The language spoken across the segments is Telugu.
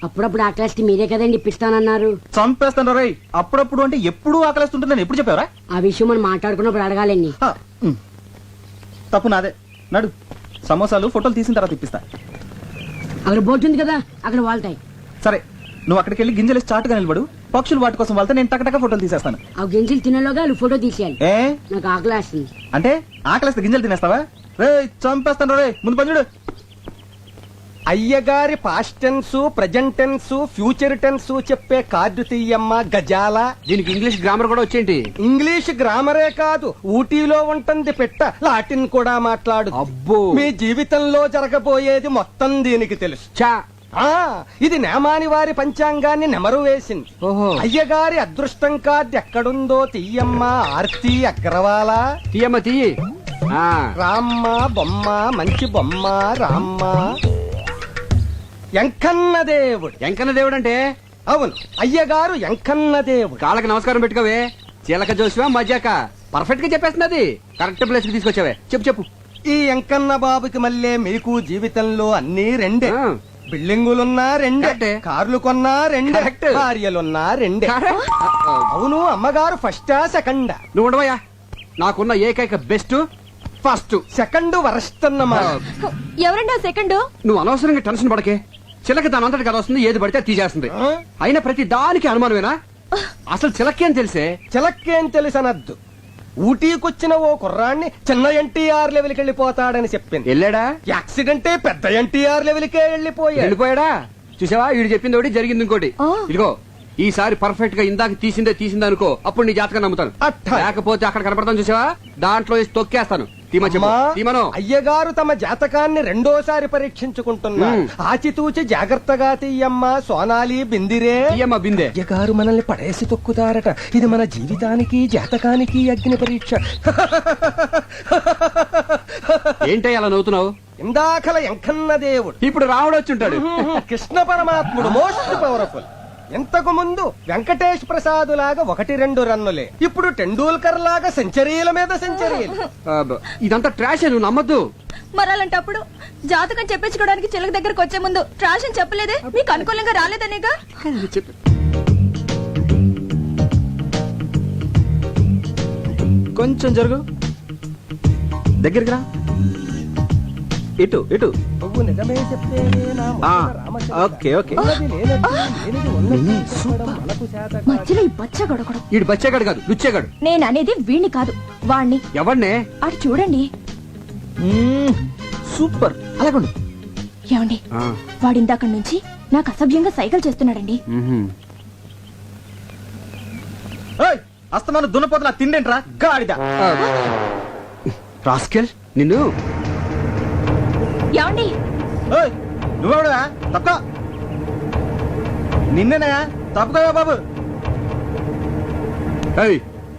అప్పుడప్పుడు ఆకలిస్తే మీరే కదండి ఇప్పిస్తానన్నారు. చంపేస్తాను రై. అప్పుడప్పుడు అంటే ఎప్పుడు ఆకలిస్తుంటుందని ఎప్పుడు చెప్పావరా? ఆ విషయం మనం మాట్లాడుకున్నప్పుడు అడగాలండి. తప్పు నాదే. నడు, సమోసాలు ఫోటోలు తీసిన తర్వాత ఇప్పిస్తా. అక్కడ బోట్ ఉంది కదా, అక్కడ వాళ్తాయి. సరే, నువ్వు అక్కడికి వెళ్ళి గింజలు చాటుగా నిలబడు. పక్షులు వాటి కోసం వెళ్తే నేను టకటక ఫోటోలు తీసేస్తాను. ఆ గింజలు తినేలోగా వాళ్ళు ఫోటో తీసేయాలి. నాకు ఆకలేస్తుంది. అంటే ఆకలిస్తే గింజలు తినేస్తావా? రే చంపేస్తాను రే, ముందు పని చూడు. అయ్యగారి past tense, present tense, future tense చెప్పే కార్డు తీయమ్మ గజాల. దీనికి ఇంగ్లీష్ గ్రామర్ కూడా వచ్చేంటి? ఇంగ్లీష్ గ్రామరే కాదు, ఊటీలో ఉంటుంది పెట్ట, లాటిన్ కూడా మాట్లాడు. అబ్బో, మీ జీవితంలో జరగబోయేది మొత్తం దీనికి తెలుసు. చా ఇది నేమాని వారి పంచాంగాన్ని నెమరు వేసింది. ఓహో. అయ్యగారి అదృష్టం కార్డు ఎక్కడుందో తీయమ్మ ఆర్తి అగ్రవాల. తీయమ్మ తీయి. రామ్మ బొమ్మ, మంచి బొమ్మ రామ్మ. ఎంకన్న దేవుడు. ఎంకన్న దేవుడు అంటే? అవును, అయ్యగారు ఎంకన్న దేవుడు. కాళ్ళకి నమస్కారం పెట్టుకోవే. చిలక జోసివా మజాక పర్ఫెక్ట్ గా చెప్పేస్తున్నది. కరెక్ట్ ప్లేస్ కి తీసుకొచ్చావే. చెప్పు చెప్పు. ఈ ఎంకన్న బాబుకి మళ్ళీ మీకు జీవితంలో అన్ని రెండే. బిల్డింగులున్నా రెండే, కార్లు కొన్నా రెండే, భార్యలున్నా రెండే. అవును, అమ్మగారు ఫస్టా సెకండా? నువ్వు ఉండవయ్యా. నాకున్న ఏకైక బెస్ట్ ఫస్ట్. సెకండ్ వరస్ట్ అన్నమాట. ఎవరండి సెకండ్? నువ్వు అనవసరంగా టెన్షన్ పడకే. చిలక దాని అంతటి కదా వస్తుంది, ఏది పడితే తీసేస్తుంది. అయినా ప్రతి దానికి అనుమానమేనా? అసలు చిలకేం తెలిసే? చిలక్కేం తెలుసనద్దు. ఊటీకొచ్చిన ఓ కుర్రాన్ని చిన్న ఎన్టీఆర్ లెవెల్కి వెళ్ళిపోతాడని చెప్పింది. వెళ్ళాడా? యాక్సిడెంటే పెద్ద ఎన్టీఆర్ లెవెల్కే వెళ్ళిపోయాడా? చూసావా, వీడు చెప్పింది ఒకటి, జరిగింది ఇంకోటి. ఇదిగో, ఈసారి పర్ఫెక్ట్ గా ఇందాక తీసిందే అనుకో, అప్పుడు నీ జాతకం నమ్ముతాను. లేకపోతే అక్కడ కనపడతాను చూసావా, దాంట్లో తొక్కేస్తాను. అయ్యగారు తమ జాతకాన్ని రెండోసారి పరీక్షించుకుంటున్నారు. ఆచితూచి జాగ్రత్తగా తీయమ్మ సోనాలి బిందిరే. బిందే. అయ్యగారు మనల్ని పడేసి తొక్కుతారట. ఇది మన జీవితానికి జాతకానికి అగ్ని పరీక్ష. ఏంటో అలా నవ్వుతున్నావు? ఇందాకల ఎంకన్న దేవుడు, ఇప్పుడు రాముడు వచ్చి ఉంటాడు. కృష్ణ పరమాత్ముడు మోస్ట్ పవర్ఫుల్. ఇంతకు ముందు వెంకటేష్ ప్రసాద్ లాగా 1-2 రన్నులే, ఇప్పుడు టెండూల్కర్ లాగా సెంచరీల మీద సెంచరీలు. ఇదంతా ట్రాష్, నువ్వు నమ్మద్దు. మరలాంటప్పుడు జాతకం చెప్పించుకోవడానికి చిలక దగ్గరకు వచ్చే ముందు ట్రాష్ అని చెప్పలేదే? మీకు అనుకూలంగా రాలేదనేగా. కొంచెం జరుగు, దగ్గరికి రా. ఇటు ఇటు. నువ్వు నిజమే చెప్తే ఓకే ఓకే. మధ్యలో ఈ బచ్చగడొకడు. ఈడు బచ్చేగాడు కాదు, లుచ్చేగాడు. నేను అనేది వీణ్ణి కాదు, వాణ్ణి. ఎవరినే? అటు చూడండి. సూపర్. అలాగండు. ఏమండి, వాడిందాక నుంచి నాకు అసభ్యంగా సైకిల్ చేస్తున్నాడండి. అస్తమాను దున్నపోతున్నా తిండేంట్రా గాడిద. రాస్కెల్ నిన్ను. ఏమండి, నువ్వెవడా? తప్ప నిన్నేనా? తప్పుకోవా బాబు.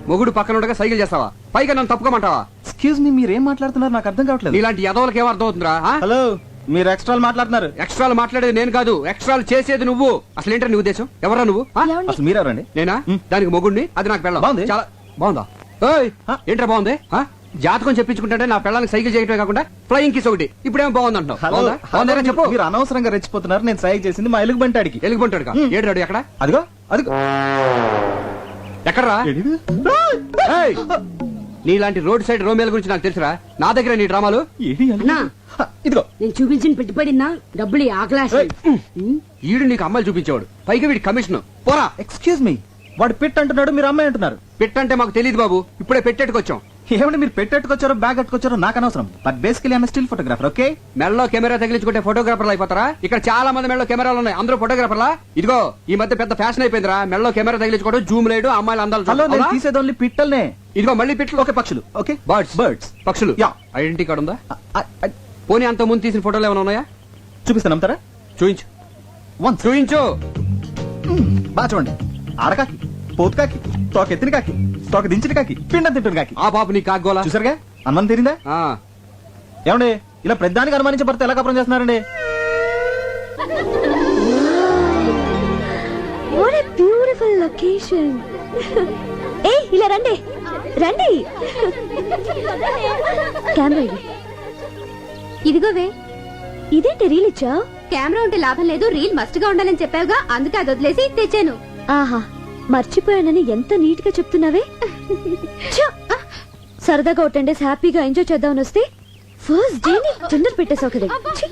మొగుడు పక్కన ఉండగా సైకిల్ చేస్తావా? పైగా నన్ను తప్పుకోమంటావా? ఎక్స్క్యూజ్ మీ, మీరేం మాట్లాడుతున్నారు నాకు అర్థం కావట్లేదు. ఇలాంటి యదవులకి ఏం అర్థం అవుతుందిరా? హలో, మీరు ఎక్స్ట్రాలు మాట్లాడుతున్నారు. ఎక్స్ట్రాలు మాట్లాడేది నేను కాదు, ఎక్స్ట్రాలు చేసేది నువ్వు. అసలు ఏంటో నీ ఉద్దేశం? ఎవరా నువ్వు? అసలు మీరెవరండి? నేనా? దానికి మొగుడిని, అది నాకు పెళ్ళం. బాగుంది. చాలా బాగుందా? ఏంట్రా బాగుంది? జాతకం చెప్పించుకుంటే నా పెళ్ళానికి సైకిల్ చేయటమే కాకుండా ఫ్లయింగ్ కిస్ ఒకటి. ఇప్పుడేమో బాగుంది అంటున్నావు. చెప్పు. మీరు అనవసరంగా రెచ్చిపోతున్నారు. నేను సైకిల్ చేసింది మా ఎలుగు బంటాడికి. ఎలుగు బంటాడు ఏడు ఎక్కడ? అదిగో అదిగో. ఎక్కడరా? నీలాంటి రోడ్ సైడ్ రోమేల గురించి నాకు తెలుసురా. నా దగ్గర నీ డ్రామాలు. ఇదిగో నేను చూపించిన పెట్టుబడినా డబ్బులు ఆకలేసి. ఈడు నీకు అమ్మాయిలు చూపించేవాడు, పైగా వీడి కమిషన్. పోరా. ఎక్స్క్యూజ్ మీ, వాడు పిట్ అంటున్నాడు, మీరు అమ్మాయి అంటున్నారు. పెట్టంటే మాకు తెలియదు బాబు, ఇప్పుడే పెట్టేట్టుకొచ్చాం. ఏమంటే మీరు పెట్టెట్టుకొచ్చారో బ్యాగ్ కట్టుకొచ్చారో నాకు అనవసరం. But basically I'm still photographer. Okay, మెడలో కెమెరా తగిలించుకుంటే ఫోటోగ్రాఫర్లు అయిపోతారా? ఇక్కడ చాలా మంది మెడలో కెమెరాలు ఉన్నాయి, అందరూ ఫోటోగ్రాఫర్లా? ఇదిగో, ఈ మధ్య పెద్ద ఫ్యాషన్ అయిపోయిందిరా మెడలో కెమెరా తగిలించుకోవడం, జూమ్ లేడు, అమ్మాయిలు అందాలు. హలో, నేను తీసేది ఓన్లీ పిట్టల్నే. ఇదిగో మళ్ళీ పిట్లు. ఓకే, పక్షులు. ఓకే, బర్డ్స్ పక్షులు. ఐడెంటిటీ కార్డు ఉందా? పోనీ అంత ముందు తీసిన ఫోటోలు ఏమైనా ఉన్నాయా? చూపిస్తాను, నమ్ముతారా? చూయించు. చూయించు. బాగా చూడండి. ఆడకాకి, పోతుకాకి, తోక ఎత్తిన కాకి, తోక దించిన కాకి, పిండం తింటున్న కాకి. ఆ పాప నీ కాగోలా చూసారుగా, అనుమానం తీరిందా? ఏమండి, ఇలా ప్రతిదానికి అనుమానించే భర్త ఎలా కపరం చేస్తున్నారండి? What a beautiful location. ఏయ్, ఇలా రండి రండి. కెమెరా ఇదిగోవే. ఇదేంటి రీల్ ఇచ్చా? కెమెరా ఉంటే లాభం లేదు, రీల్ మస్ట్ గా ఉండాలని చెప్పావుగా, అందుకే అది వదిలేసి తెచ్చాను. ఆహా, మర్చిపోయానని ఎంత నీట్ గా చెప్తున్నావే. ఛ! సరదాగా ఒక 10 days హ్యాపీగా ఎంజాయ్ చేద్దామని వస్తే ఫస్ట్ డే తొందర పెట్టేసావు కదా. ఛీ!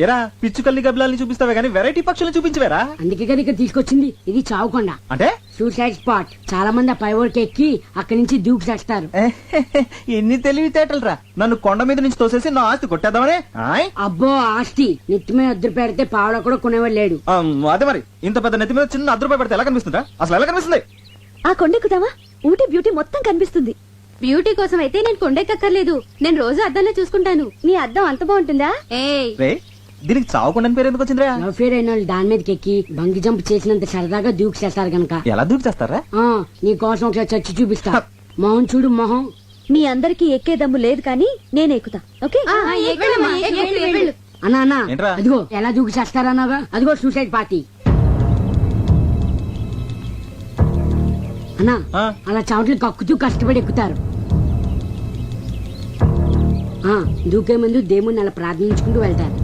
ఎరా పిచ్చుకల్లి గబ్బిలాల్ని చూపిస్తావే గానీ వెరైటీ పక్షులను చూపించవేరా? అందుకే కదా ఇక్కడ తీసుకొచ్చింది. ఇది చావుకొండ, అంటే సూసైడ్ స్పాట్. చాలా మంది ఆ పై వరకు ఎక్కి అక్కడి నుంచి దూకి చేస్తారు. ఎన్ని తెలివితేటలు రా, నన్ను కొండ మీద నుంచి తోసేసి నా ఆస్తి కొట్టేద్దామనే. ఆయ్? అబ్బో ఆస్తి నెత్తి మీద అద్దరు పెడితే పావడ కూడా కొనేవాడు లేడు. అదే మరి, ఇంత పెద్ద నెత్తి మీద చిన్న ₹100 పెడితే ఎలా కనిపిస్తుందా? అసలు ఎలా కనిపిస్తుంది? ఆ కొండెక్కుదామా? ఊటీ బ్యూటీ మొత్తం కనిపిస్తుంది. బ్యూటీ కోసం అయితే నేను కొండెక్కర్లేదు, నేను రోజు అద్దంలో చూసుకుంటాను. నీ అద్దం అంత బాగుంటుందా? ఏయ్, రే దీనికి చావుకుండా పేరు ఎందుకు వచ్చిందిరా? లవ్ ఫేర్ అయిన వాళ్ళు దాని మీదకి ఎక్కి బంగి జంప్ చేసినంత సరదాగా దూకి చేస్తారు గనక. ఎలా దూకి చేస్తారా? నీ కోసం ఒకసారి చచ్చి చూపిస్తా. మొహం చూడు మొహం. మీ అందరికి ఎక్కే దమ్ము లేదు కానీ నేను ఎక్కుతా. ఓకే, అన్నా అన్నా ఏంట్రా? అదిగో ఎలా దూకి చేస్తారన్నాగా, అదిగో సూసైడ్ పార్టీ. అన్నా ఆ. అలా చావట్లు కక్కుతూ కష్టపడి ఎక్కుతారు. దూకే ముందు దేవుణ్ణి అలా ప్రార్థించుకుంటూ వెళ్తారు.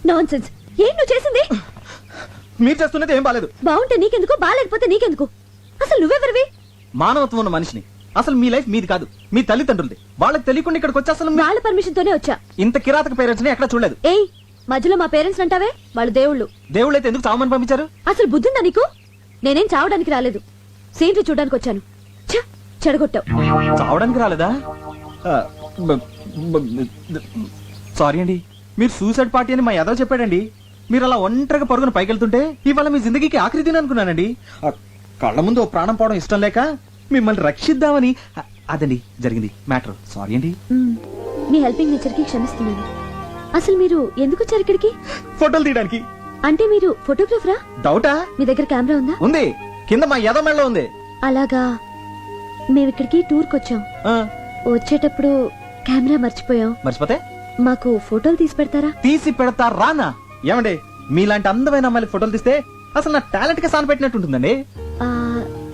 నాన్సెన్స్. ఏం నువ్వు చేసింది? మీరు చేస్తున్నది ఏం బాలేదు. బాగుంటే నీకెందుకు, బాగాలేకపోతే నీకెందుకు? అసలు నువ్వెవరివి? మానవత్వం ఉన్న మనిషిని. అసలు మీ లైఫ్ మీది కాదు, మీ తల్లిదండ్రులది. వాళ్ళకి తెలియకుండా ఇక్కడికి వచ్చి అసలు వాళ్ళ పర్మిషన్ తోనే వచ్చా. ఇంత కిరాతక పేరెంట్స్ ని ఎక్కడ చూడలేదు. ఏయ్, మధ్యలో మా పేరెంట్స్ అంటావే, వాళ్ళు దేవుళ్ళు. దేవుళ్ళైతే ఎందుకు చావమని పంపించారు? అసలు బుద్ధిందా నీకు? నేనేం చావడానికి రాలేదు, సీన్లు చూడడానికి వచ్చాను. ఛ, చెడగొట్టావు. చావడానికి రాలేదా? సారీ అండి, మీరు సూసైడ్ పార్టీ అని మా యాదవ్ చెప్పాడండి. మీరు అలా ఒంటరిగా పరుగున పైకెళ్తుంటే ఇవాళ మీ జిందగీకి ఆఖరి దిన అనుకున్నానండి. కళ్ళ ముందు ఓ ప్రాణం పోవడం ఇష్టం లేక మిమ్మల్ని రక్షిద్దామని. అదండి జరిగింది మ్యాటర్. సారీ అండి. మీ హెల్పింగ్ నేచర్ కి క్షమిస్తున్నాను. అసలు మీరు ఎందుకు వచ్చారు ఇక్కడికి? ఫోటోలు తీయడానికి. అంటే మీరు ఫోటోగ్రాఫరా? డౌటా? మీ దగ్గర కెమెరా ఉందా? ఉంది, కింద మా యాదవ్ మెడలో ఉంది. అలాగా, మేము ఇక్కడికి టూర్ కొచ్చాం. ఆ, వచ్చేటప్పుడు కెమెరా మర్చిపోయాం. మర్చిపోతే మాకు ఫోటోలు తీసి పెడతారా? తీసి పెడతా రానా? ఏమండి, మీలాంటి అందమైన అమ్మాయిలు ఫోటోలు తీస్తే అసలు నా టాలెంట్ కి సాన్ పెట్టినట్టు ఉంటుందండి. ఆ,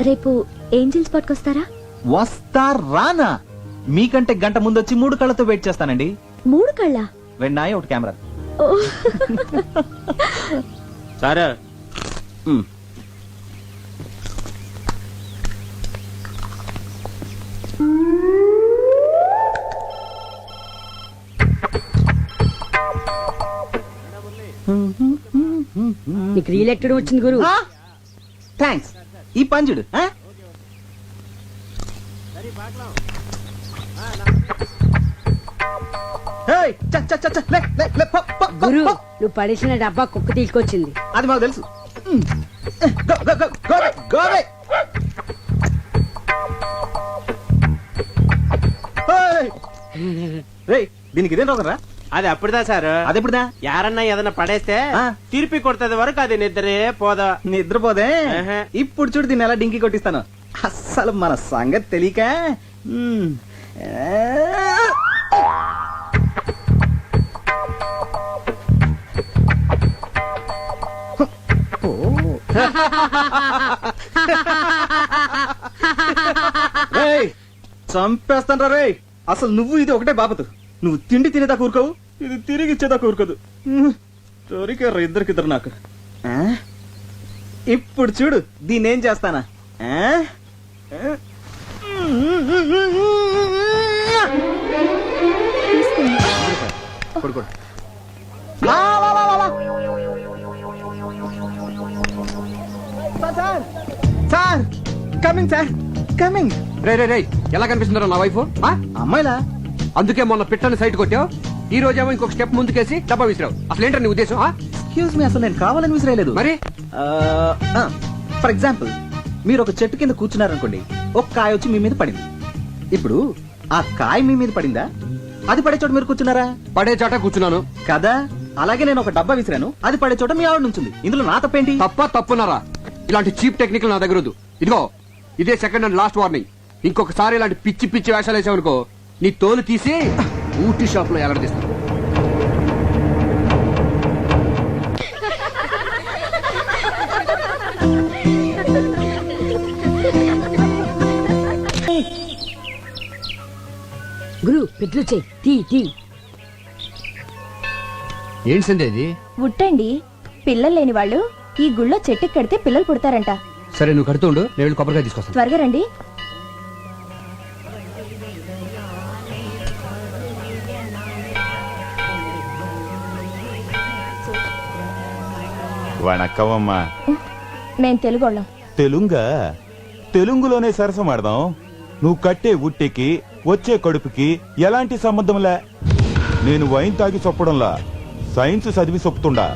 రేపు ఏంజిల్ స్పాట్ కి వస్తారా? వస్తా రానా? మీకంటే గంట ముందు వచ్చి 3 కళ్ళతో వెయిట్ చేస్తానండి. 3 కళ్ళ? 2 నాయ 1 కెమెరా. సరే. నీకు రీల్ ఎక్కడం వచ్చింది గురు? థ్యాంక్స్. ఈ పంజుడు గురు నువ్వు పడేసిన డబ్బా కుక్క తీసుకొచ్చింది. అది మాకు తెలుసు. Go, go, go, go away, go away. Hey. రేయ్, దీనికి ఇదేం రోగరా? అది అప్పుడుదా సార్. అదెప్పుడుదా? యారన్నా ఏదన్నా పడేస్తే ఆ. తిరిపి కొడుతుంది వరకు అది నిద్రే పోదా. నిద్రపోదే. ఆహా. ఇప్పుడు చూడు దీన్ని ఎలా డింకి కొట్టిస్తాను. అస్సలు మన సంగతి తెలియక. చంపేస్తాను రే. అసలు నువ్వు ఇది ఒకటే బాపతు. నువ్వు తిండి తినేదా కూరుకోవు, ఇది తిరిగి ఇచ్చేదా కూరుకోదు. దొరికారు ఇద్దరికిద్దరు నాకు. ఆ? ఇప్పుడు చూడు దీన్ని ఏం చేస్తానా. ఆ? కొడుకోడు. Sir, sir, coming sir coming. రే రే రే ఎలా కనిపిస్తుందో నా వైఫ్ అమ్మాయిలా? అందుకే మొన్న పిట్టని సైట్ కొట్టావు, ఈ రోజేమో ఇంకొక స్టెప్ ముందుకేసి డబ్బా విసిరావు. అసలు ఏంటో నీ ఉద్దేశం? ఎక్స్క్యూజ్ మీ, అసలు నేను కావాలని విసిరేయలేదు. మరి ఫర్ ఎగ్జాంపుల్, మీరు ఒక చెట్టు కింద కూర్చున్నారనుకోండి, ఒక కాయ వచ్చి మీ మీద పడింది. ఇప్పుడు ఆ కాయ మీ మీద పడిందా, అది పడే చోట మీరు కూర్చున్నారా? పడే చోట కూర్చున్నాను కదా. అలాగే నేను ఒక డబ్బా విసిరాను, అది పడే చోట మీ ఆవిడ నుంచింది. ఇందులో నా తప్పేంటి? తప్పున్నారా? ఇలాంటి చీప్ టెక్నిక్ నా దగ్గర వద్దు. ఇదిగో ఇదే సెకండ్ అండ్ లాస్ట్ వార్నింగ్. ఇంకొకసారి ఇలాంటి పిచ్చి పిచ్చి వేషాలు వేసావనుకో, నీ తోలు తీసి ఊటీ షాప్ లో ఎలాడదీస్తాను. గురు పెట్లు చెయ్యి, తీ తీ. ఏంటి సందే ఇది? ఉట్టండి, పిల్లలు లేని వాళ్ళు ఈ గుళ్ళో చెట్టుకి కడితే పిల్లలు పుడతారంట. సరే నువ్వు కడుతుండు, నేను వెళ్ళి కొబ్బరికాయ తీసుకొస్తాను. త్వరగా రండి. వణక్కవమ్మా. మేం తెలుగోళ్ళం. తెలుంగా? తెలుగులోనే సరసమాడదాం. నువ్వు కట్టే ఉట్టికి వచ్చే కడుపుకి ఎలాంటి సంబంధంలే. నేను వైన్ తాగి చొప్పడంలా, సైన్స్ చదివి చొప్పుతుండా.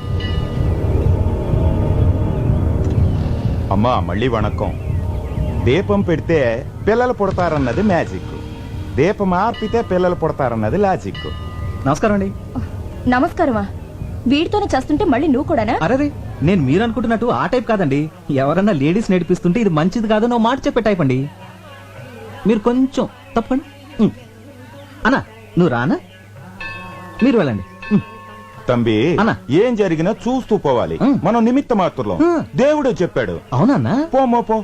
అమ్మా మళ్ళీ వణక్కం. దీపం పెడితే పిల్లలు పుడతారన్నది మ్యాజిక్, దీపం ఆర్పితే పిల్లలు పుడతారన్నది లాజిక్. నమస్కారం అండి. నమస్కారమా? వీడితోనే చేస్తుంటే మళ్ళీ నువ్వు కూడానా? అరే, నేను మీరు అనుకుంటున్నట్టు ఆ టైప్ కాదండి. ఎవరన్నా లేడీస్ నడిపిస్తుంటే ఇది మంచిది కాదు నువ్వు మాట చెప్పే టైప్ అండి. మీరు కొంచెం తప్పండి. అన్నా నువ్వు రానా, మీరు వెళ్ళండి. తంబి అన్న. ఏం జరిగినా చూస్తూ పోవాలి. మనం నిమిత్త మాత్రం. దేవుడే చెప్పాడు. అవునన్నా? పోమో పో.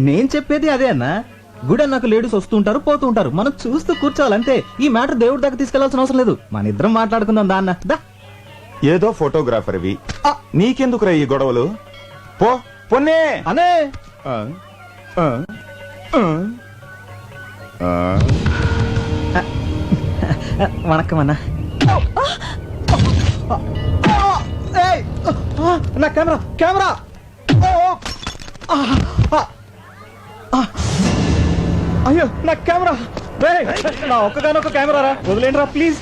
నేను చెప్పేది అదే అన్నా. గుడి అన్నాక లేడీస్ వస్తూ ఉంటారు పోతూ ఉంటారు, మనం చూస్తూ కూర్చోవాలంతే. ఈ మ్యాటర్ దేవుడి దగ్గర తీసుకెళ్లాల్సిన అవసరం లేదు. మన ఇద్దరం మాట్లాడుకుందాం దా అన్న. దా. ఏదో ఫోటోగ్రాఫర్వి, నీకెందుకురా ఈ గొడవలు? పో పొన్నే అనే. వణక్కం అన్నా. నా కెమెరా కెమెరా. అయ్యో నా కెమెరా. నా ఒక్కగానొక్క కెమెరా రా, వదిలేండి రా ప్లీజ్.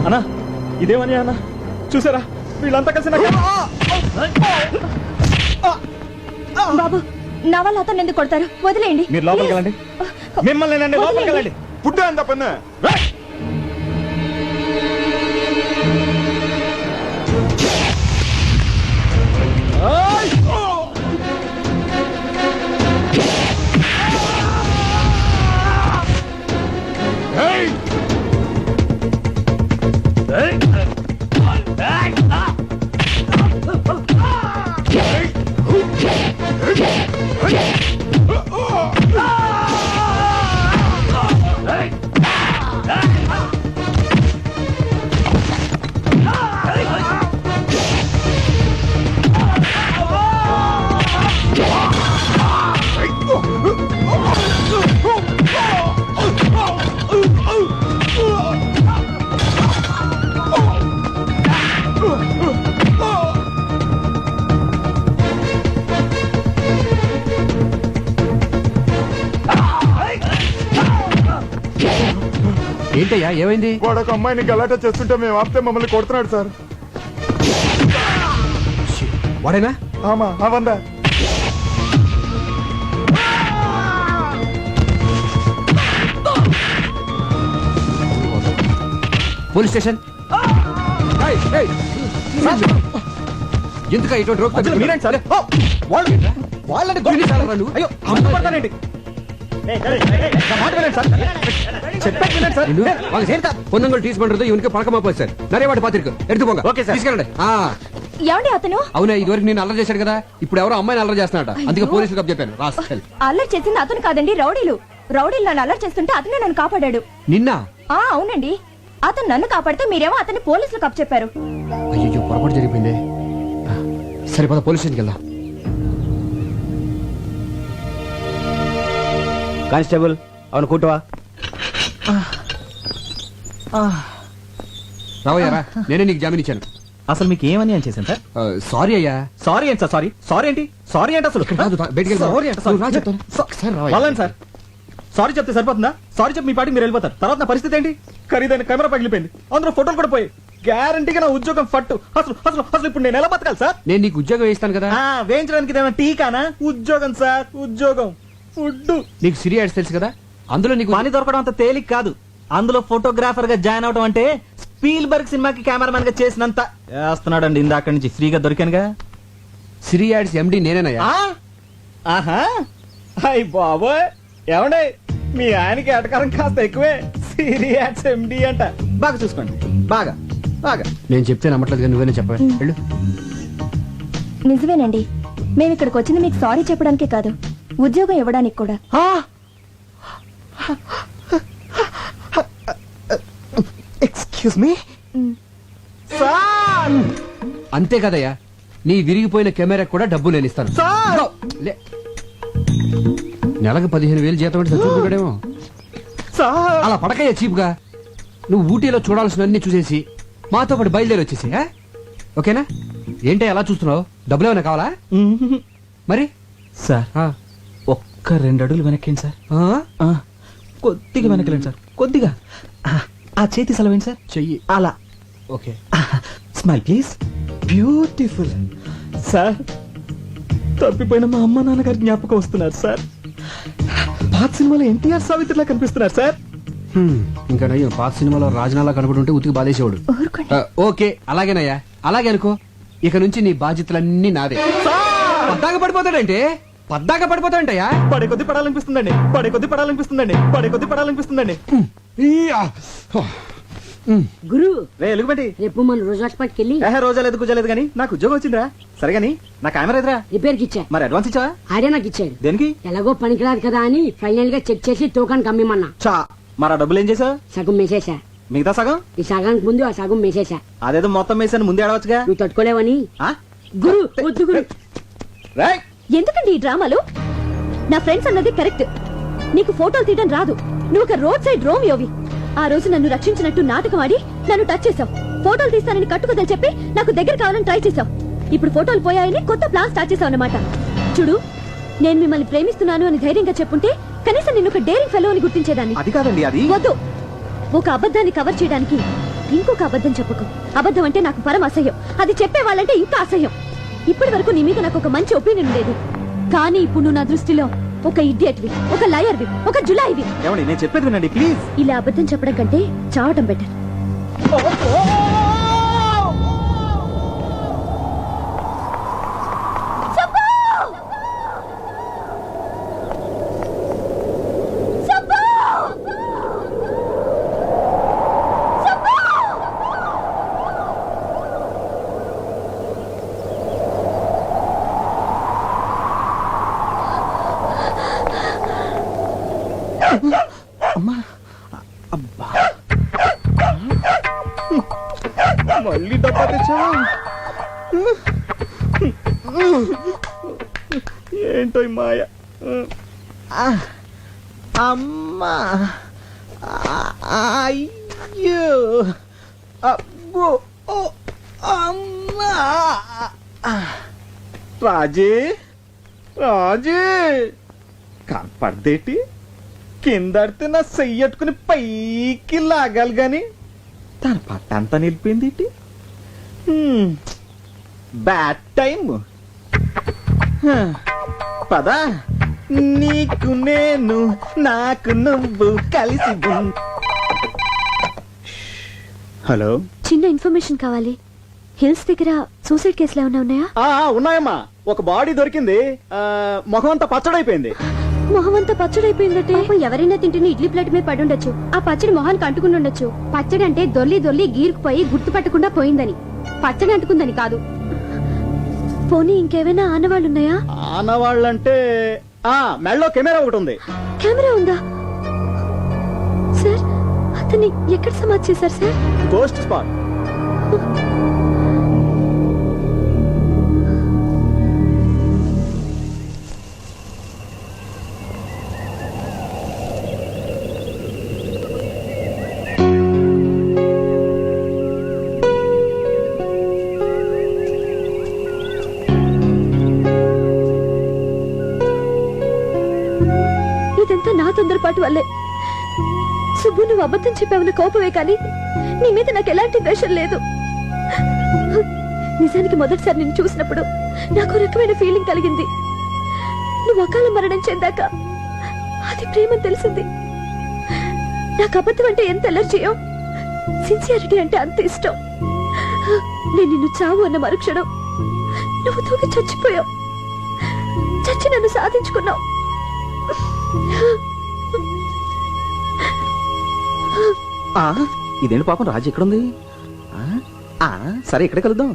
అన్నా ఇదేమని అన్న చూసారా, వీళ్ళంతా కలిసి బాబు, నా వల్ల అతను ఎందుకు కొడతారు? వదిలేయండి. మీరు లోపలికి వెళ్ళండి. మిమ్మల్ని లోపలికి వెళ్ళండి. పుట్టు అంత పన్న. ఏంటయ్యా ఏమైంది? వాడు ఒక అమ్మాయిని గలాటా చేస్తుంటే మేము ఆపితే మమ్మల్ని కొడుతున్నాడు సార్. వాడేనా? ఆమా అవందా. Police station. ఎందుకు ఇటువంటి రోక్ మీరేంటి సార్? వాళ్ళని అయ్యో అమ్ముపడతానేంటి? பொண்ணுங்கள் டீஸ் பண்றது இவனுக்கு பழக்கமா போச்சு சார். நிறைய வாட்டி பாத்திருக்கு. எடுத்து போங்க. Okay sir. తీసుకెళ్ళండి. ఏమండి అతను? అవునా, ఇదివరకు నేను అల్లరి చేశాడు కదా, ఇప్పుడు ఎవరో అమ్మాయిని అల్లరి చేస్తున్నాడట. అందుకే పోలీసులకు చెప్పాను. రాస్కెల్. అల్లరి చేసింది అతను కాదండి, రౌడీలు. రౌడీలు నన్ను అల్లరి చేస్తుంటే అతనే నన్ను కాపాడాడు. నిన్న? అవునండి, అతను నన్ను కాపాడితే మీరేమో అతన్ని పోలీసులకు అప్పచెప్పారు. అయ్యో పొరపాటు జరిగిపోయింది. సరే పద పోలీస్ స్టేషన్కి వెళ్దాం. కానిస్టేబుల్ అవును కూటవా. రావయ్యారా, నేనే నీకు జామీన్ ఇచ్చాను. అసలు మీకు ఏమని అని చేశాను సార్? సారీ అయ్యా. సారీ ఏంటి సార్? సారీ ఏంటి? సారీ ఏంటి అసలు? కాదు, బయటికి వెళ్ళు. సారీ ఏంటి? నువ్వు రా చెప్తాను. ఒకసారి రావయ్యా. వాళ్ళని సార్ సారీ చెప్తే సరిపోతుందా? సారీ చెప్పి మీ పాటికి మీరు వెళ్ళిపోతారు. తర్వాత నా పరిస్థితి ఏంటి? ఖరీదైన కెమెరా పగిలిపోయింది, అందులో ఫోటోలు కూడా పోయి, గ్యారంటీగా నా ఉద్యోగం ఫట్టు. అసలు అసలు అసలు ఇప్పుడు నేను ఎలా బతకాలి సార్? నేను నీకు ఉద్యోగం వేయిస్తాను కదా. వేయించడానికి ఇదేమైనా టీకానా? ఉద్యోగం సార్, ఉద్యోగం. ఫుడ్ నీకు సిరి యాడ్స్ తెలుసు కదా, అందులో నీకు పని దొరకడం అంత తేలిక కాదు. అందులో ఫోటోగ్రాఫర్ గా జాయిన్ అవడం అంటే స్పీల్బర్గ్ సినిమాకి కెమెరామెన్ గా చేసినంత చేస్తున్నాడండి. ఇందాక నుంచి ఫ్రీగా దొరికానుగా. సిరి యాడ్స్ ఎండి నేనేనయ్యా. ఆహా, అయ్ బాబోయ్, ఏమండే మీ ఆయనకి ఎటకారం కాస్త ఎక్కువే. సీరియస్ ఎండి అంట. బాగా చూసుకోండి, బాగా బాగా. నేను చెప్తే నమ్మట్లేదు కానీ నువ్వేనే చెప్పవే. వెళ్ళు. నిజమేనండి, మేము ఇక్కడికి వచ్చింది మీకు సారీ చెప్పడానికే కాదు, ఉద్యోగం ఇవ్వడానికి కూడా. Excuse me sir. అంతే కదయ్యా, నీ విరిగిపోయిన కెమెరా కూడా డబ్బు నేను ఇస్తాను. సార్ లే. నెలకు 15,000 జీతం అంటే చచ్చుకుంటాడేమో. సార్ అలా పడకయ్యా చీప్ గా. నువ్వు ఊటీలో చూడాల్సినవన్నీ చూసేసి మాతో పాటు బయలుదేరి వచ్చేసి, ఓకేనా? ఏంటి అలా చూస్తున్నావు? డబ్బులు ఏమైనా కావాలా? మరి సార్ ఆ. ఒక్క 2 అడుగులు వెనక్కిండి సార్. ఆ? కొద్దిగా వెనకలేండి సార్, కొద్దిగా. ఆ చేతి సెలవేండి సార్. చెయ్యి. అలా. Okay. Smile please. Beautiful. Sir తప్పిపోయిన మా అమ్మ నాన్నగారి జ్ఞాపకం వస్తున్నారు సార్. పాత సినిమాలో ఎన్టీఆర్ సావిత్రిలా కనిపిస్తున్నారు సార్. ఇంకా నయ్యం, పాత సినిమాలో రాజనాలా కనబడుంటే ఉతికి బాధేసేవాడు. ఓకే, అలాగేనయ్యా, అలాగే అనుకో. ఇక నుంచి నీ బాధ్యతలన్నీ నాదే. పద్దాక పడిపోతాడంటే పద్దాక పడిపోతాడంటయ్యా. పడే కొద్ది పడాలనిపిస్తుందండి, పడే కొద్ది పడాలనిపిస్తుందండి, పడే కొద్ది పడాలనిపిస్తుందండి. గురు రే ఎలుగుబెట్టి. రేపు మన రోజు హాస్పిటల్కి వెళ్ళి రోజా లేదు గుజా లేదు కానీ నాకు ఉద్యోగం వచ్చిందిరా. సరే గానీ నా కెమెరా ఎదురా. రిపేర్ కి ఇచ్చా. మరి అడ్వాన్స్ ఇచ్చావా? ఆడే నాకు ఇచ్చాడు. దేనికి? ఎలాగో పనికిరాదు కదా అని ఫైనల్ గా చెక్ చేసి తోకానికి అమ్మేమన్నా. చా, మరి ఆ డబ్బులు ఏం చేసావు? సగం మేసేసా. మిగతా సగం? ఈ సగానికి ముందు ఆ సగం మేసేసా. అదేదో మొత్తం వేసాను ముందే అడవచ్చుగా. నువ్వు తట్టుకోలేవని. ఆ? గురు వద్దు గురు. రేయ్! ఎందుకండి ఈ డ్రామాలు? నా ఫ్రెండ్స్ అన్నది కరెక్ట్. నీకు ఫోటోలు తీయడం రాదు, నువ్వు ఒక రోడ్ సైడ్ రోమియోవి. ఆ రోజు నన్ను రక్షించినట్టు నాటకం ఆడి నన్ను టచ్ చేసావు. ఫోటోలు తీస్తానని కట్టుకదని చెప్పి నాకు దగ్గర కావాలని ట్రై చేసావు. ఇప్పుడు ఫోటోలు పోయాయని కొత్త ప్లాన్ స్టార్ట్ చేసావు అన్నమాట. చూడు, నేను మిమ్మల్ని ప్రేమిస్తున్నాను అని ధైర్యంగా చెప్పుంటే కనీసం నిన్ను ఒక డేరింగ్ ఫెలో అని గుర్తించేదాన్ని. అది కాదండి, అది వద్దు. ఒక అబద్ధాన్ని కవర్ చేయడానికి ఇంకొక అబద్ధం చెప్పకు. అబద్ధం అంటే నాకు పరమ అసహ్యం, అది చెప్పే వాళ్ళంటే ఇంకా అసహ్యం. ఇప్పటి వరకు నీ మీద నాకు ఒక మంచి ఒపీనియన్ ఉండేది, కానీ ఇప్పుడు నువ్వు నా దృష్టిలో ఒక ఇడియట్వి, ఒక లయర్వి, ఒక జులాయివి. ఏమండి నేను చెప్పేది వినండి ప్లీజ్. ఇలా అబద్ధం చెప్పడం కంటే చావటం బెటర్. అమ్మా, అబ్బా, మళ్ళీ డబ్బా తెచ్చావా? ఏంటో ఈ మాయ. అమ్మా, అయ్యో, అబ్బో, అమ్మా. రాజీ, రాజీ, కనపడదేటి? కిందడితే నా చెయ్యట్టుకుని పైకి లాగాలి గాని తన పట్టంతా నిలిపింది. Bad time. పదా, నీకు నేను, నాకు నువ్వు కలిసి. హలో, చిన్న ఇన్ఫర్మేషన్ కావాలి. హిల్స్ దగ్గర సూసైడ్ కేసులు ఏమైనా ఉన్నాయా? ఉన్నాయమ్మా. ఒక బాడీ దొరికింది, ముఖం అంతా పచ్చడైపోయింది. మొహమంతా పచ్చడైపోయిందటే. ఎవరైనా తింటున్న ఇడ్లీ ప్లేట్ మీద పడి ఉండొచ్చు, ఆ పచ్చడి మొహానికి అంటుకుని ఉండొచ్చు. పచ్చడి అంటే దొర్లి దొర్లి గీరుకుపోయి గుర్తుపట్టకుండా పోయిందని, పచ్చడి అంటుకుందని కాదు. పోనీ ఇంకేమైనా ఆనవాళ్ళు ఉన్నాయా? ఆనవాళ్ళంటే మెడలో కెమెరా ఒకటి ఉంది. కెమెరా ఉందా సార్? అతన్ని ఎక్కడ సమాధి చేశారు సార్? Ghost spot. తొందరపాటు వల్లే. సుబ్బు, నువ్వు అబద్ధం చెప్పావన్న కోపమే కానీ నీ మీద నాకు ఎలాంటి ద్వేషం లేదు. నిజానికి మొదటిసారి నిన్ను చూసినప్పుడు నాకు రకమైన ఫీలింగ్ కలిగింది. నువ్వు అకాల మరణం చెందాక అది ప్రేమని తెలిసింది. నాకు అబద్ధం అంటే ఎంత ఎలర్జీయో, సిన్సియారిటీ అంటే అంత ఇష్టం. నేను నిన్ను చావు అన్న మరుక్షణం నువ్వు తూగి చచ్చిపోయావు. చచ్చి నన్ను సాధించుకున్నావు. ఇదేంటి పాపం రాజు ఎక్కడుంది? సరే ఇక్కడే కలుద్దాం.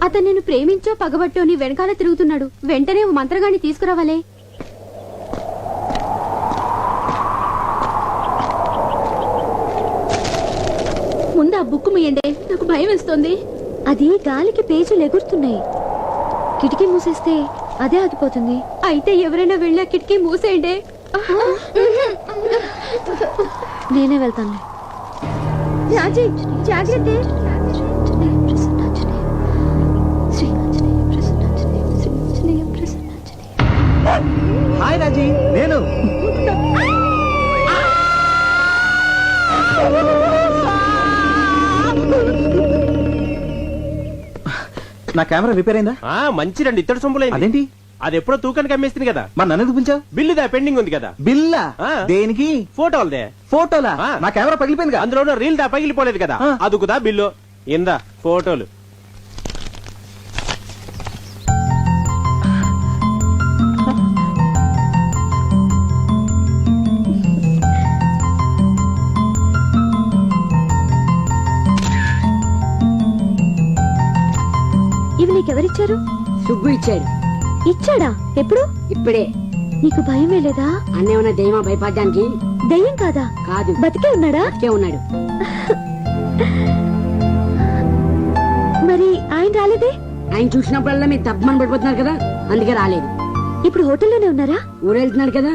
అతను నేను ప్రేమించో పగబట్టో నీ వెనకాల తిరుగుతున్నాడు. వెంటనే ఓ మంత్రగాన్ని తీసుకురావాలే. ముందు ఆ బుక్ ముయ్యండి, నాకు భయం వేస్తుంది. అది గాలికి పేజీలు ఎగురుతున్నాయి. కిటికీ మూసేస్తే అదే ఆగిపోతుంది. అయితే ఎవరైనా వెళ్ళా కిటికీ మూసేయండి. నేనే వెళ్తాను. రాజీ, జాగ్రత్త. హాయ్ రాజీ, నేను. నా కెమెరా రిపేర్ అయిందా? మంచి రండి, ఇత్తడి సొంపులైంది. అదేంటి? అది ఎప్పుడో తూకానికి అమ్మేస్తుంది కదా. మరి నన్ను ఎందుకు పిలిచావు? బిల్లుదా పెండింగ్ ఉంది కదా. బిల్లా? దేనికి? ఫోటోలదే. ఫోటోలా? నా కెమెరా పగిలిపోయింది కదా. అందులో రీల్ దా పగిలిపోలేదు కదా, అదుకుదా బిల్లు. ఇందా ఫోటోలు. ఇవి నీకెవరిచ్చారు? సుబ్బు ఇచ్చాడు. ఇచ్చాడా? ఎప్పుడు? ఇప్పుడే. నీకు భయమే లేదా? అన్నేమన్నా దయ్యమా భయపడ్డానికి? దయ్యం కాదా? కాదు. బతికే ఉన్నాడా? బతికే ఉన్నాడు. మరి ఆయన రాలేదే? ఆయన చూసినప్పుడల్లా మీరు తప్పమని పడిపోతున్నారు కదా, అందుకే రాలేదు. ఇప్పుడు హోటల్లోనే ఉన్నారా? ఊరెళ్తున్నాడు కదా.